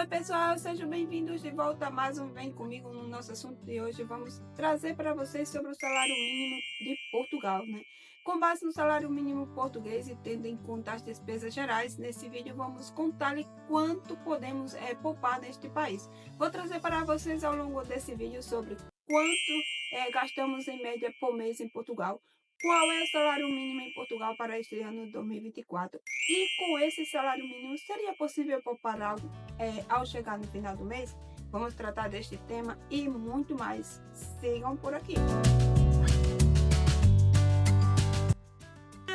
pessoal, sejam bem-vindos de volta a mais um Vem Comigo no nosso assunto de hoje. Vamos trazer para vocês sobre o salário mínimo de Portugal, né? Com base no salário mínimo português e tendo em conta as despesas gerais, nesse vídeo vamos contar-lhe quanto podemos poupar neste país. Vou trazer para vocês ao longo desse vídeo sobre quanto gastamos em média por mês em Portugal, qual é o salário mínimo em Portugal para este ano de 2024 e com esse salário mínimo seria possível poupar algo ao chegar no final do mês? Vamos tratar deste tema e muito mais. Sigam por aqui.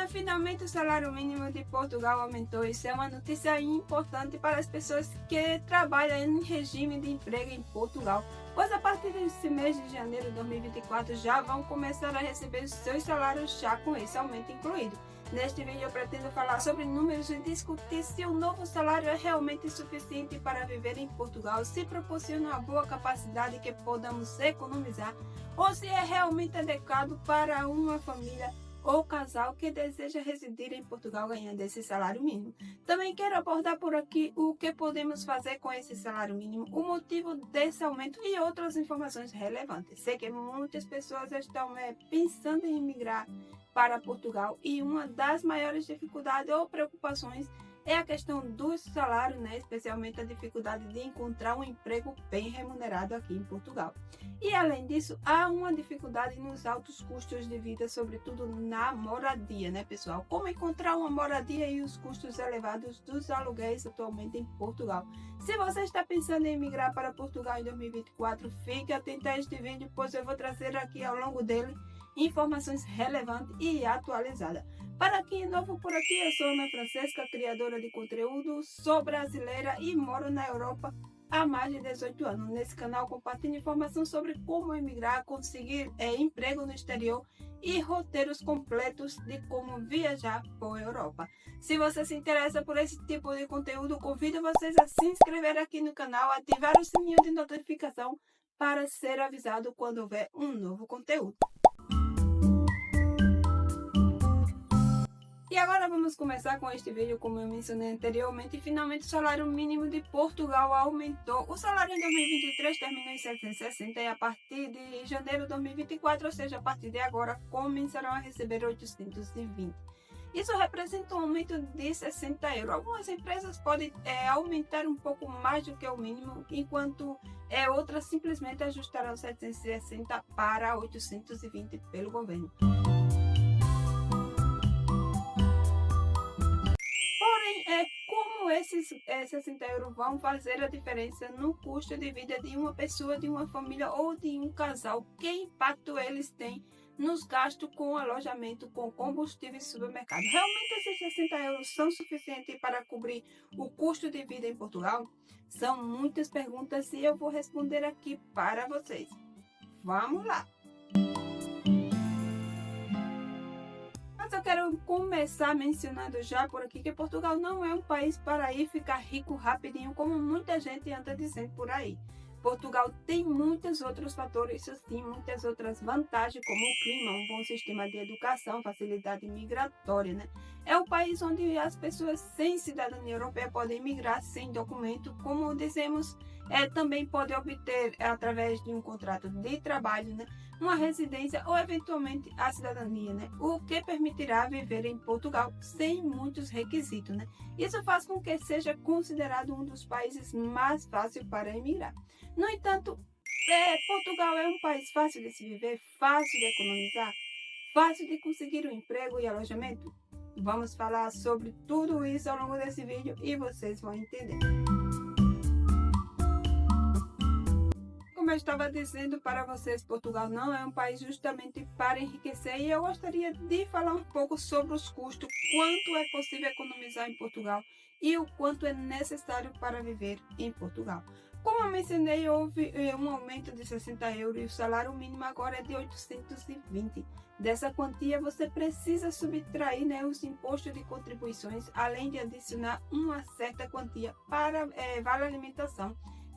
Finalmente, o salário mínimo de Portugal aumentou. Isso é uma notícia importante para as pessoas que trabalham em regime de emprego em Portugal, pois a partir desse mês de janeiro de 2024 já vão começar a receber os seus salários já com esse aumento incluído. Neste vídeo eu pretendo falar sobre números e discutir se o novo salário é realmente suficiente para viver em Portugal, se proporciona uma boa capacidade que podamos economizar, ou se é realmente adequado para uma família ou casal que deseja residir em Portugal ganhando esse salário mínimo. Também quero abordar por aqui o que podemos fazer com esse salário mínimo, o motivo desse aumento e outras informações relevantes. Sei que muitas pessoas estão pensando em migrar para Portugal e uma das maiores dificuldades ou preocupações é a questão do salário, né? Especialmente a dificuldade de encontrar um emprego bem remunerado aqui em Portugal. E além disso, há uma dificuldade nos altos custos de vida, sobretudo na moradia, né, pessoal? Como encontrar uma moradia e os custos elevados dos aluguéis atualmente em Portugal. Se você está pensando em migrar para Portugal em 2024, fique atento a este vídeo, pois eu vou trazer aqui ao longo dele informações relevantes e atualizadas. Para quem é novo por aqui, eu sou Ana Francesca, criadora de conteúdo, sou brasileira e moro na Europa há mais de 18 anos. Nesse canal compartilho informação sobre como emigrar, conseguir emprego no exterior e roteiros completos de como viajar por Europa. Se você se interessa por esse tipo de conteúdo, convido vocês a se inscrever aqui no canal, ativar o sininho de notificação para ser avisado quando houver um novo conteúdo. E agora vamos começar com este vídeo, como eu mencionei anteriormente. Finalmente o salário mínimo de Portugal aumentou. O salário em 2023 terminou em 760 e a partir de janeiro de 2024, ou seja, a partir de agora, começarão a receber 820. Isso representa um aumento de 60 euros. Algumas empresas podem aumentar um pouco mais do que o mínimo, enquanto outras simplesmente ajustarão 760 para 820 pelo governo. Como esses 60 euros vão fazer a diferença no custo de vida de uma pessoa, de uma família ou de um casal? Que impacto eles têm nos gastos com alojamento, com combustível e supermercado? Realmente esses 60 euros são suficientes para cobrir o custo de vida em Portugal? São muitas perguntas e eu vou responder aqui para vocês. Vamos lá! Eu quero começar mencionando já por aqui que Portugal não é um país para ir ficar rico rapidinho, como muita gente anda dizendo por aí. Portugal tem muitos outros fatores, sim, muitas outras vantagens, como o clima, um bom sistema de educação, facilidade migratória, né? É um país onde as pessoas sem cidadania europeia podem migrar sem documento, como dizemos, também pode obter através de um contrato de trabalho, né? Uma residência ou eventualmente a cidadania, né? O que permitirá viver em Portugal sem muitos requisitos, né? Isso faz com que seja considerado um dos países mais fáceis para emigrar. No entanto, Portugal é um país fácil de se viver, fácil de economizar, fácil de conseguir um emprego e alojamento? Vamos falar sobre tudo isso ao longo desse vídeo e vocês vão entender. Como eu estava dizendo para vocês, Portugal não é um país justamente para enriquecer e eu gostaria de falar um pouco sobre os custos, quanto é possível economizar em Portugal e o quanto é necessário para viver em Portugal. Como eu mencionei, houve um aumento de 60 euros e o salário mínimo agora é de 820. Dessa quantia você precisa subtrair, né, os impostos de contribuições, além de adicionar uma certa quantia para vale alimentação,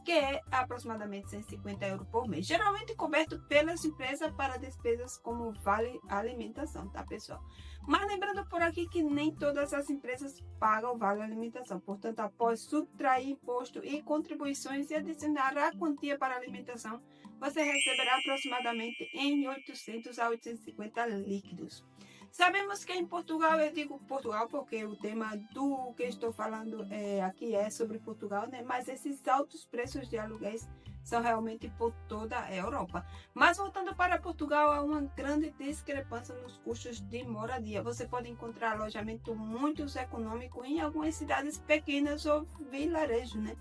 que é aproximadamente 150 euros por mês, geralmente coberto pelas empresas para despesas como vale alimentação, tá, pessoal? Mas lembrando por aqui que nem todas as empresas pagam o vale alimentação, portanto, após subtrair imposto e contribuições e adicionar a quantia para alimentação, você receberá aproximadamente em 800 a 850 líquidos. Sabemos que em Portugal, eu digo Portugal porque o tema do que estou falando aqui é sobre Portugal, né? Mas esses altos preços de aluguéis são realmente por toda a Europa. Mas voltando para Portugal, há uma grande discrepância nos custos de moradia. Você pode encontrar alojamento muito econômico em algumas cidades pequenas ou vilarejos, né?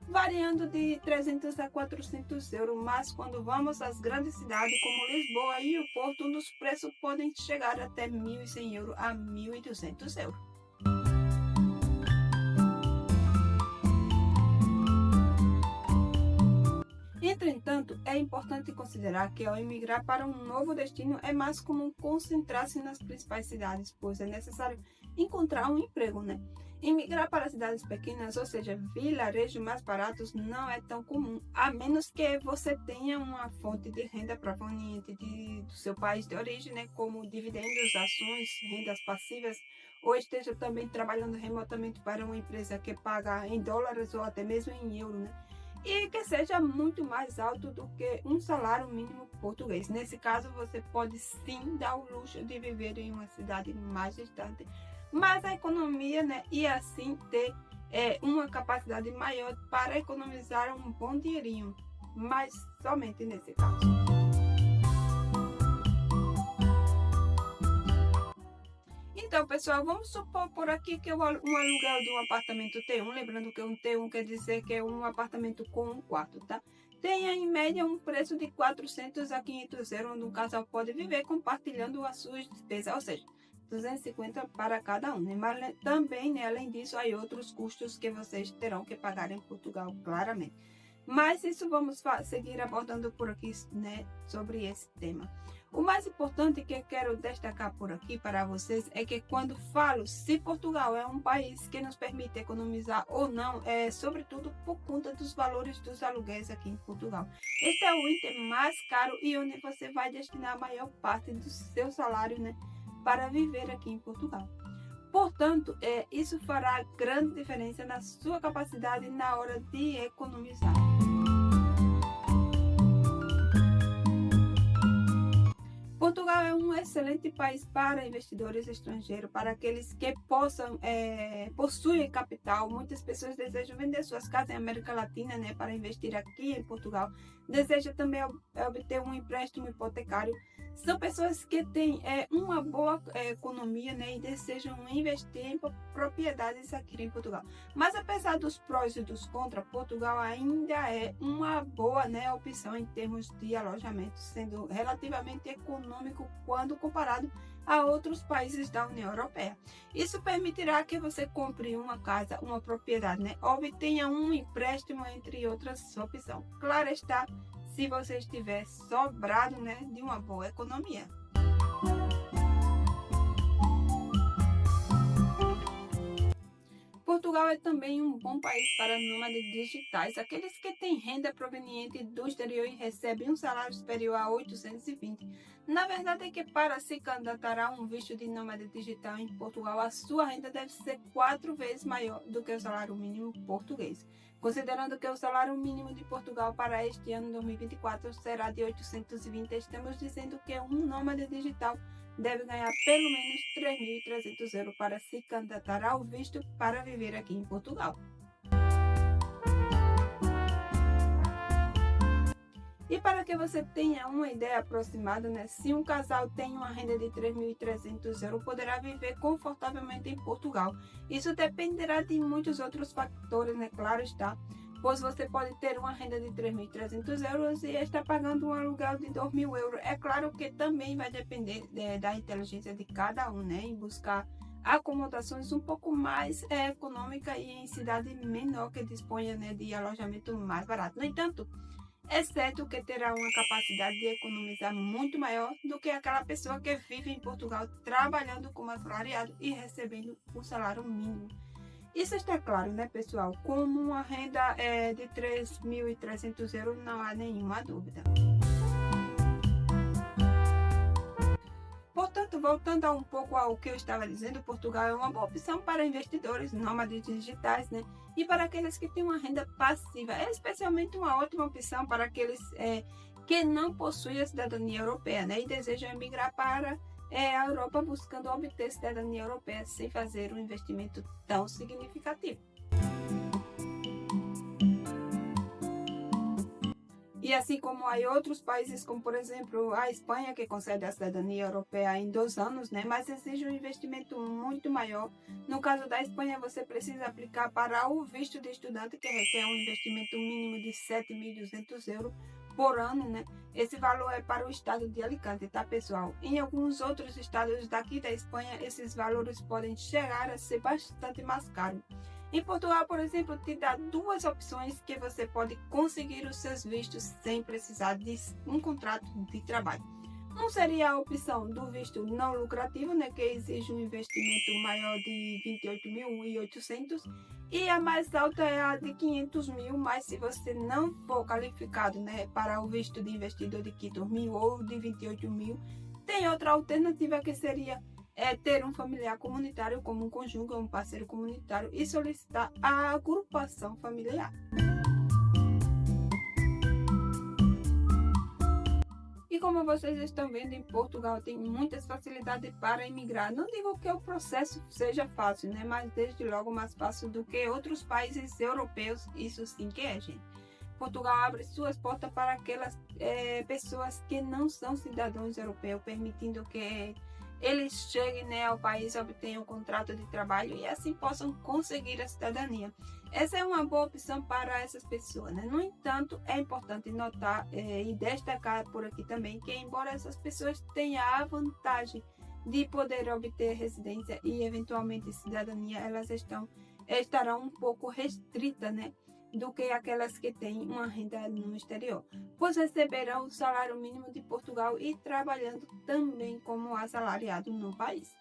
Variando de 300 a 400 euros, mas quando vamos às grandes cidades como Lisboa e o Porto, os preços podem chegar até 1.100 euros a 1.200 euros. Entretanto, é importante considerar que ao emigrar para um novo destino é mais comum concentrar-se nas principais cidades, pois é necessário encontrar um emprego, né? Emigrar para cidades pequenas, ou seja, vilarejos mais baratos, não é tão comum, a menos que você tenha uma fonte de renda proveniente do seu país de origem, né, como dividendos, ações, rendas passivas, ou esteja também trabalhando remotamente para uma empresa que paga em dólares ou até mesmo em euro, né? E que seja muito mais alto do que um salário mínimo português. Nesse caso, você pode sim dar o luxo de viver em uma cidade mais distante, mas a economia, né, e assim ter uma capacidade maior para economizar um bom dinheirinho, mas somente nesse caso. Então, pessoal, vamos supor por aqui que um aluguel de um apartamento T1, lembrando que um T1 quer dizer que é um apartamento com um quarto, tá? Tenha em média um preço de 400 a 500 euros, onde um casal pode viver compartilhando as suas despesas, ou seja, 250 para cada um, né? Mas também, né, além disso, há outros custos que vocês terão que pagar em Portugal, claramente. Mas isso vamos seguir abordando por aqui, né, sobre esse tema. O mais importante que eu quero destacar por aqui para vocês é que quando falo se Portugal é um país que nos permite economizar ou não, é sobretudo por conta dos valores dos aluguéis aqui em Portugal. Este é o item mais caro e onde você vai destinar a maior parte do seu salário, né, para viver aqui em Portugal. Portanto, isso fará grande diferença na sua capacidade na hora de economizar. Portugal é um excelente país para investidores estrangeiros, para aqueles que possuem capital. Muitas pessoas desejam vender suas casas em América Latina, né, para investir aqui em Portugal. Desejam também obter um empréstimo hipotecário. São pessoas que têm uma boa economia, né, e desejam investir em propriedades aqui em Portugal. Mas apesar dos prós e dos contras, Portugal ainda é uma boa, né, opção em termos de alojamento, sendo relativamente econômico quando comparado a outros países da União Europeia. Isso permitirá que você compre uma casa, uma propriedade, né, obtenha um empréstimo, entre outras opções. Claro está, se você estiver sobrado, né, de uma boa economia. Portugal é também um bom país para nômades digitais, aqueles que têm renda proveniente do exterior e recebem um salário superior a 820. Na verdade é que para se candidatar a um visto de nômade digital em Portugal, a sua renda deve ser 4 vezes maior do que o salário mínimo português. Considerando que o salário mínimo de Portugal para este ano 2024 será de 820, estamos dizendo que um nômade digital deve ganhar pelo menos 3.300 euros para se candidatar ao visto para viver aqui em Portugal. E para que você tenha uma ideia aproximada, né, se um casal tem uma renda de 3.300 euros, poderá viver confortavelmente em Portugal. Isso dependerá de muitos outros fatores, né, claro está, pois você pode ter uma renda de 3.300 euros e estar pagando um aluguel de 2.000 euros. É claro que também vai depender da inteligência de cada um, né, em buscar acomodações um pouco mais econômicas e em cidade menor que disponha, né, de alojamento mais barato. No entanto, é certo que terá uma capacidade de economizar muito maior do que aquela pessoa que vive em Portugal trabalhando como assalariado e recebendo o salário mínimo. Isso está claro, né, pessoal? Como uma renda de 3.300 euros, não há nenhuma dúvida. Portanto, voltando um pouco ao que eu estava dizendo, Portugal é uma boa opção para investidores, nômades digitais, né? E para aqueles que têm uma renda passiva. É especialmente uma ótima opção para aqueles que não possuem a cidadania europeia, né? E desejam emigrar para a Europa buscando obter cidadania europeia sem fazer um investimento tão significativo. E assim como há outros países, como por exemplo a Espanha, que concede a cidadania europeia em 2 anos, né? Mas exige um investimento muito maior. No caso da Espanha, você precisa aplicar para o visto de estudante, que requer um investimento mínimo de 7.200 euros por ano, né? Esse valor é para o estado de Alicante, tá, pessoal? Em alguns outros estados daqui da Espanha, esses valores podem chegar a ser bastante mais caros. Em Portugal, por exemplo, te dá 2 opções que você pode conseguir os seus vistos sem precisar de um contrato de trabalho. Um seria a opção do visto não lucrativo, né, que exige um investimento maior de 28.800, e a mais alta é a de 500 mil, mas se você não for qualificado, né, para o visto de investidor de 500 mil ou de 28 mil, tem outra alternativa que seria ter um familiar comunitário como um cônjuge ou um parceiro comunitário e solicitar a agrupação familiar. E como vocês estão vendo, em Portugal tem muitas facilidades para emigrar. Não digo que o processo seja fácil, né? Mas desde logo mais fácil do que outros países europeus, isso sim que é, gente. Portugal abre suas portas para aquelas pessoas que não são cidadãos europeus, permitindo que eles cheguem, né, ao país, obtenham um contrato de trabalho e assim possam conseguir a cidadania. Essa é uma boa opção para essas pessoas, né? No entanto, é importante notar e destacar por aqui também que, embora essas pessoas tenham a vantagem de poder obter residência e eventualmente cidadania, elas estarão um pouco restritas, né, do que aquelas que têm uma renda no exterior, pois receberão o salário mínimo de Portugal e trabalhando também como assalariado no país.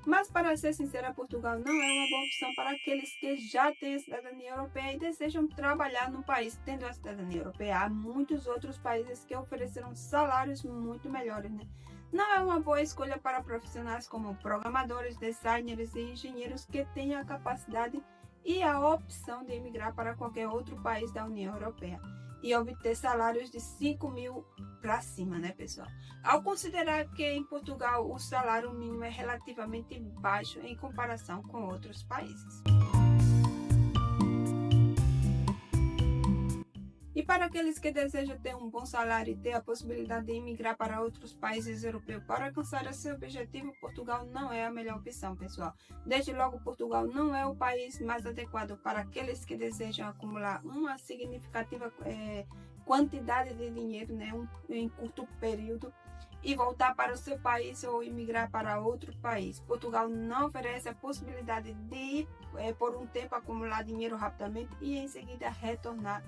Mas, para ser sincera, Portugal não é uma boa opção para aqueles que já têm a cidadania europeia e desejam trabalhar no país tendo a cidadania europeia. Há muitos outros países que ofereceram salários muito melhores, né? Não é uma boa escolha para profissionais como programadores, designers e engenheiros que têm a capacidade e a opção de emigrar para qualquer outro país da União Europeia e obter salários de 5 mil para cima, né, pessoal? Ao considerar que em Portugal o salário mínimo é relativamente baixo em comparação com outros países. E para aqueles que desejam ter um bom salário e ter a possibilidade de emigrar para outros países europeus para alcançar esse objetivo, Portugal não é a melhor opção, pessoal. Desde logo, Portugal não é o país mais adequado para aqueles que desejam acumular uma significativa quantidade de dinheiro, né, em curto período e voltar para o seu país ou emigrar para outro país. Portugal não oferece a possibilidade de, por um tempo, acumular dinheiro rapidamente e em seguida retornar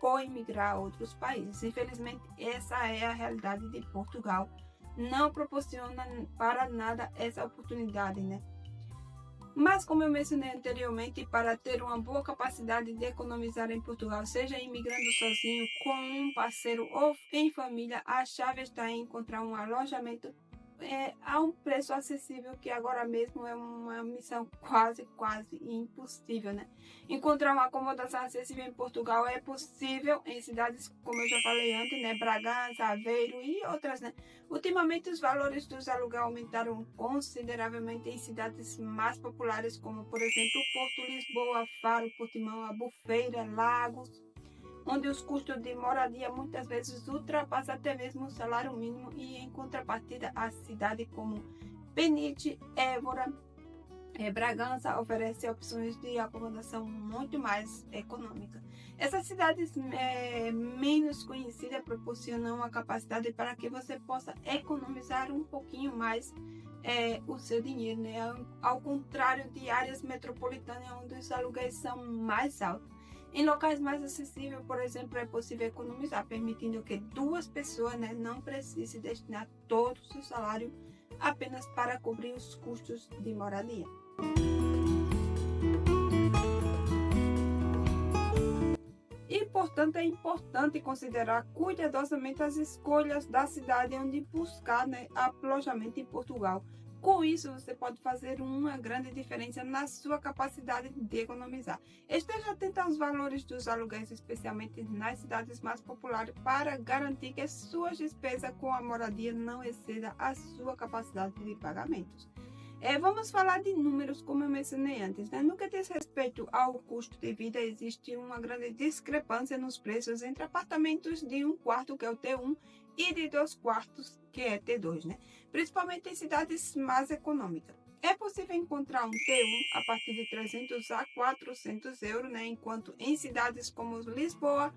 ou emigrar a outros países. Infelizmente, essa é a realidade de Portugal. Não proporciona para nada essa oportunidade, né? Mas, como eu mencionei anteriormente, para ter uma boa capacidade de economizar em Portugal, seja imigrando sozinho, com um parceiro ou em família, a chave está em encontrar um alojamento a um preço acessível, que agora mesmo é uma missão quase impossível, né? Encontrar uma acomodação acessível em Portugal é possível em cidades, como eu já falei antes, né? Bragança, Aveiro e outras, né? Ultimamente os valores dos aluguéis aumentaram consideravelmente em cidades mais populares, como por exemplo Porto, Lisboa, Faro, Portimão, Albufeira, Lagos, onde os custos de moradia muitas vezes ultrapassam até mesmo o salário mínimo, e em contrapartida a cidades como Peniche, Évora, Bragança oferece opções de acomodação muito mais econômica. Essas cidades menos conhecidas proporcionam a capacidade para que você possa economizar um pouquinho mais o seu dinheiro, né? Ao contrário de áreas metropolitanas onde os aluguéis são mais altos. Em locais mais acessíveis, por exemplo, é possível economizar, permitindo que 2 pessoas, né, não precisem destinar todo o seu salário apenas para cobrir os custos de moradia. E, portanto, é importante considerar cuidadosamente as escolhas da cidade onde buscar, alojamento em Portugal. Com isso, você pode fazer uma grande diferença na sua capacidade de economizar. Esteja atento aos valores dos aluguéis, especialmente nas cidades mais populares, para garantir que as suas despesas com a moradia não excedam a sua capacidade de pagamentos. Vamos falar de números, como eu mencionei antes. No que diz respeito ao custo de vida, existe uma grande discrepância nos preços entre apartamentos de 1 quarto, que é o T1, e de 2 quartos, que é T2, principalmente em cidades mais econômicas. É possível encontrar um T1 a partir de 300 a 400 euros, enquanto em cidades como Lisboa,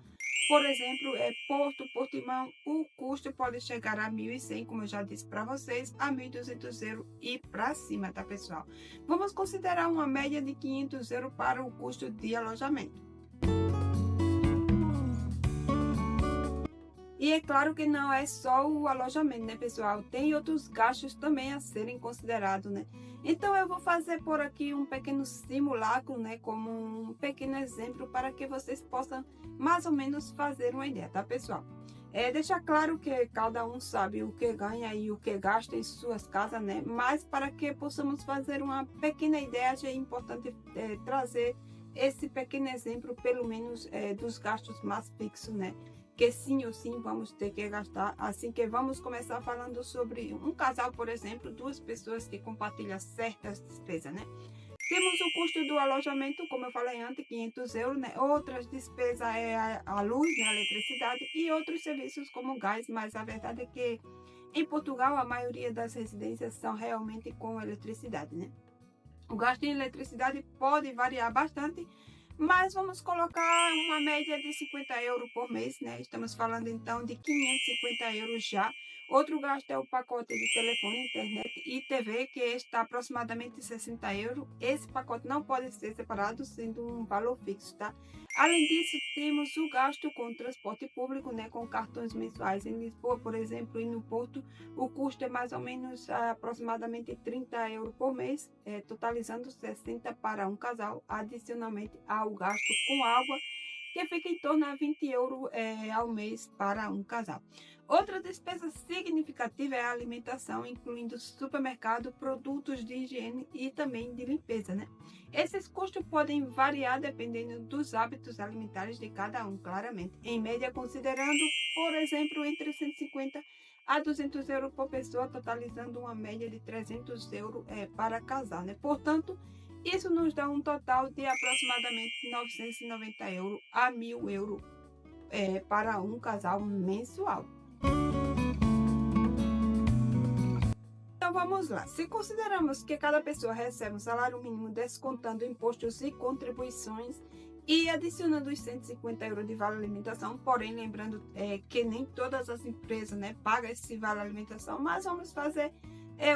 por exemplo, Porto, Portimão, o custo pode chegar a 1.100, como eu já disse para vocês, a 1.200 euros e para cima, tá, pessoal? Vamos considerar uma média de 500 euros para o custo de alojamento. E é claro que não é só o alojamento, pessoal? Tem outros gastos também a serem considerados, Então, eu vou fazer por aqui um pequeno simulacro, como um pequeno exemplo para que vocês possam mais ou menos fazer uma ideia, tá, pessoal? Deixar claro que cada um sabe o que ganha e o que gasta em suas casas, Mas para que possamos fazer uma pequena ideia, é importante trazer esse pequeno exemplo, pelo menos, dos gastos mais fixos, que sim ou sim vamos ter que gastar. Assim que vamos começar falando sobre um casal, por exemplo, 2 pessoas que compartilham certas despesas, Temos o custo do alojamento, como eu falei antes, 500 euros, Outras despesas é a luz, a eletricidade e outros serviços como gás, mas a verdade é que em Portugal a maioria das residências são realmente com eletricidade, O gasto em eletricidade pode variar bastante, mas vamos colocar uma média de 50 euros por mês, Estamos falando então de 550 euros já. Outro gasto é o pacote de telefone, internet e TV, que está aproximadamente 60 euros. Esse pacote não pode ser separado, sendo um valor fixo, tá? Além disso, temos o gasto com transporte público, com cartões mensuais. Em Lisboa, por exemplo, e no Porto, o custo é mais ou menos aproximadamente 30 euros por mês, totalizando 60 para um casal, adicionalmente ao gasto com água, que fica em torno a 20 euros ao mês para um casal. Outra despesa significativa é a alimentação, incluindo supermercado, produtos de higiene e também de limpeza, Esses custos podem variar dependendo dos hábitos alimentares de cada um, claramente. Em média, considerando, por exemplo, entre 150 a 200 euros por pessoa, totalizando uma média de 300 euros para casal, Portanto, isso nos dá um total de aproximadamente 990 euros a 1.000 euros para um casal mensual. Então vamos lá. Se consideramos que cada pessoa recebe um salário mínimo descontando impostos e contribuições e adicionando os 150 euros de vale alimentação, porém lembrando que nem todas as empresas pagam esse vale alimentação, mas vamos fazer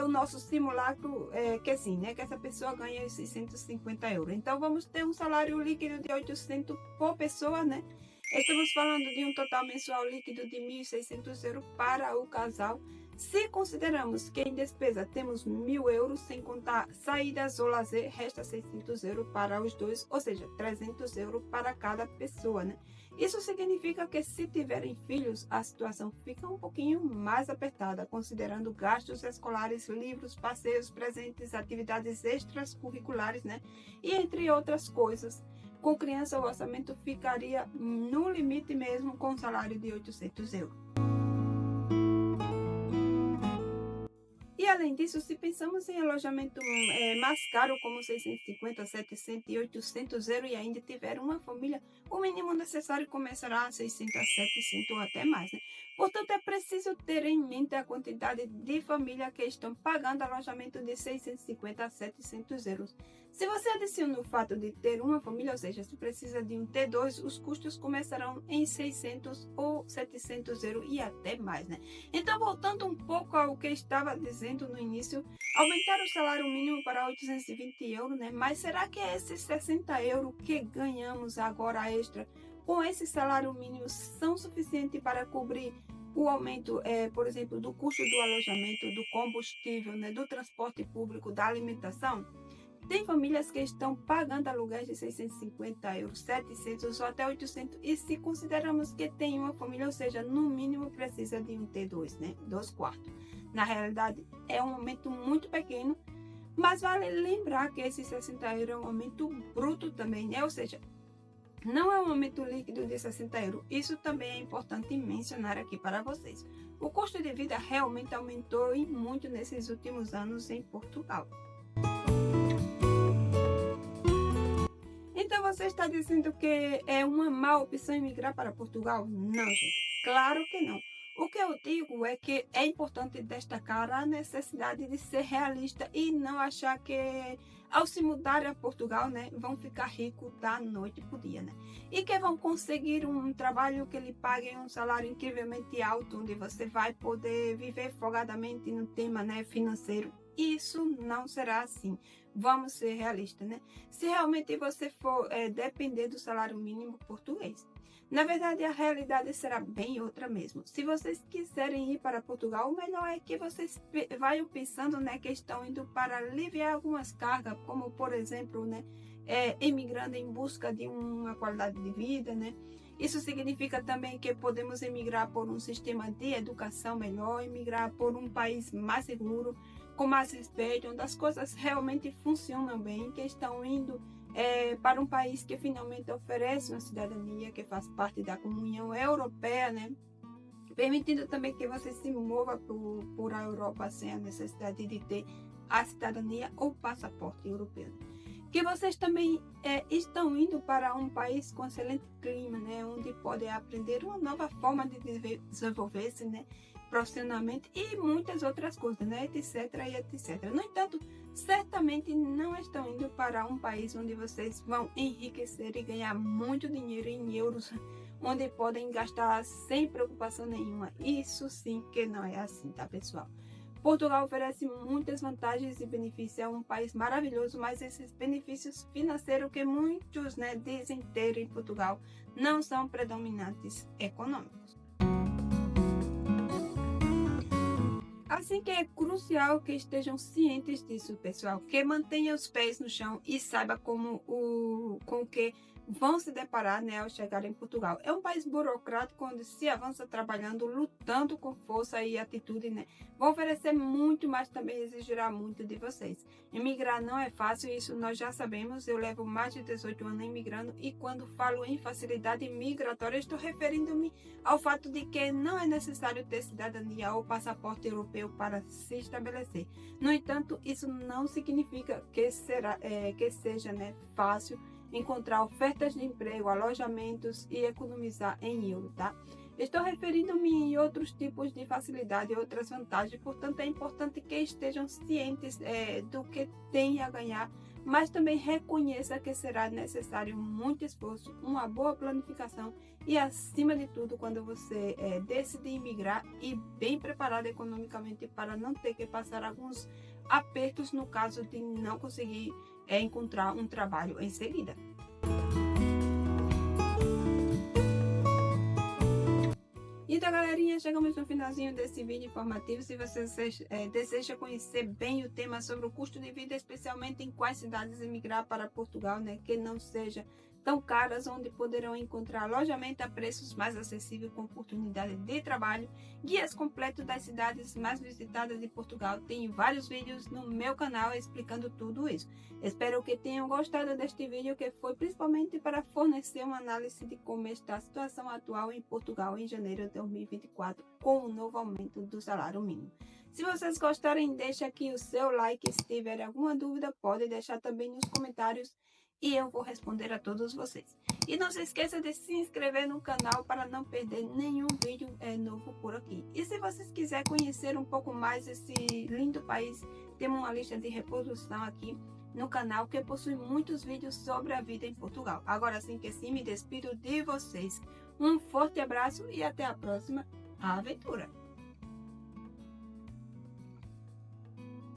o nosso simulacro que sim, que essa pessoa ganha esses 150 euros. Então vamos ter um salário líquido de 800 por pessoa, Estamos falando de um total mensual líquido de 1.600 euros para o casal. Se consideramos que em despesa temos 1.000 euros, sem contar saídas ou lazer, resta 600 euros para os dois, ou seja, 300 euros para cada pessoa, Isso significa que se tiverem filhos, a situação fica um pouquinho mais apertada, considerando gastos escolares, livros, passeios, presentes, atividades extracurriculares, E entre outras coisas. Com criança, o orçamento ficaria no limite mesmo com um salário de 800 euros. E além disso, se pensamos em alojamento mais caro, como 650, 700 e 800 euros, e ainda tiver uma família, o mínimo necessário começará a 600, 700 ou até mais, Portanto, é preciso ter em mente a quantidade de famílias que estão pagando alojamento de 650 a 700 euros. Se você adiciona o fato de ter uma família, ou seja, se precisa de um T2, os custos começarão em 600 ou 700 euros e até mais, Então, voltando um pouco ao que estava dizendo no início, aumentar o salário mínimo para 820 euros, Mas será que esses 60 euros que ganhamos agora extra, com esse salário mínimo, são suficientes para cobrir o aumento, por exemplo, do custo do alojamento, do combustível, né, do transporte público, da alimentação, tem famílias que estão pagando aluguéis de 650 euros, 700 ou até 800. E se consideramos que tem uma família, ou seja, no mínimo precisa de um T2, né? 2 quartos. Na realidade, é um aumento muito pequeno, mas vale lembrar que esses 60 euros é um aumento bruto também, né? Ou seja, não é um aumento líquido de 60 euros. Isso também é importante mencionar aqui para vocês. O custo de vida realmente aumentou e muito nesses últimos anos em Portugal. Então você está dizendo que é uma má opção emigrar para Portugal? Não, gente. Claro que não. O que eu digo é que é importante destacar a necessidade de ser realista e não achar que ao se mudar a Portugal, né, vão ficar ricos da noite para o dia, né? E que vão conseguir um trabalho que lhe pague um salário incrivelmente alto, onde você vai poder viver folgadamente no tema, né, financeiro. Isso não será assim. Vamos ser realistas, né? Se realmente você for depender do salário mínimo português. Na verdade, a realidade será bem outra mesmo. Se vocês quiserem ir para Portugal, o melhor é que vocês vayam pensando, né, que estão indo para aliviar algumas cargas, como, por exemplo, né, emigrando em busca de uma qualidade de vida, né? Isso significa também que podemos emigrar por um sistema de educação melhor, emigrar por um país mais seguro, com mais respeito, onde as coisas realmente funcionam bem, que estão indo para um país que finalmente oferece uma cidadania que faz parte da comunhão europeia, né? Permitindo também que você se mova por a Europa sem a necessidade de ter a cidadania ou passaporte europeu. Que vocês também estão indo para um país com excelente clima, né? Onde podem aprender uma nova forma de desenvolver-se, né, profissionalmente e muitas outras coisas, né, etc e etc. No entanto, certamente não estão indo para um país onde vocês vão enriquecer e ganhar muito dinheiro em euros, onde podem gastar sem preocupação nenhuma. Isso sim que não é assim, tá, pessoal? Portugal oferece muitas vantagens e benefícios, é um país maravilhoso, mas esses benefícios financeiros que muitos, né, dizem ter em Portugal não são predominantes econômicos. Assim que é crucial que estejam cientes disso, pessoal, que mantenham os pés no chão e saiba com o que vão se deparar, né, ao chegar em Portugal. É um país burocrático onde se avança trabalhando, lutando com força e atitude, né? Vão oferecer muito, mas também exigirá muito de vocês. Emigrar não é fácil, isso nós já sabemos. Eu levo mais de 18 anos imigrando e quando falo em facilidade migratória, estou referindo-me ao fato de que não é necessário ter cidadania ou passaporte europeu para se estabelecer. No entanto, isso não significa que seja, né, fácil encontrar ofertas de emprego, alojamentos e economizar em euro, tá? Estou referindo-me a outros tipos de facilidade e outras vantagens, portanto é importante que estejam cientes do que têm a ganhar, mas também reconheça que será necessário muito esforço, uma boa planificação e, acima de tudo, quando você decidir imigrar, e bem preparado economicamente para não ter que passar alguns apertos no caso de não conseguir encontrar um trabalho em seguida. Então, galerinha, chegamos no finalzinho desse vídeo informativo. Se você deseja conhecer bem o tema sobre o custo de vida, especialmente em quais cidades emigrar para Portugal, né, que não seja tão caras, onde poderão encontrar alojamento a preços mais acessíveis com oportunidade de trabalho, guias completos das cidades mais visitadas de Portugal. Tenho vários vídeos no meu canal explicando tudo isso. Espero que tenham gostado deste vídeo, que foi principalmente para fornecer uma análise de como está a situação atual em Portugal em janeiro de 2024, com o novo aumento do salário mínimo. Se vocês gostarem, deixe aqui o seu like. Se tiver alguma dúvida, pode deixar também nos comentários e eu vou responder a todos vocês. E não se esqueça de se inscrever no canal para não perder nenhum vídeo novo por aqui. E se vocês quiserem conhecer um pouco mais esse lindo país, temos uma lista de reprodução aqui no canal que possui muitos vídeos sobre a vida em Portugal. Agora sim que sim, me despido de vocês. Um forte abraço e até a próxima aventura!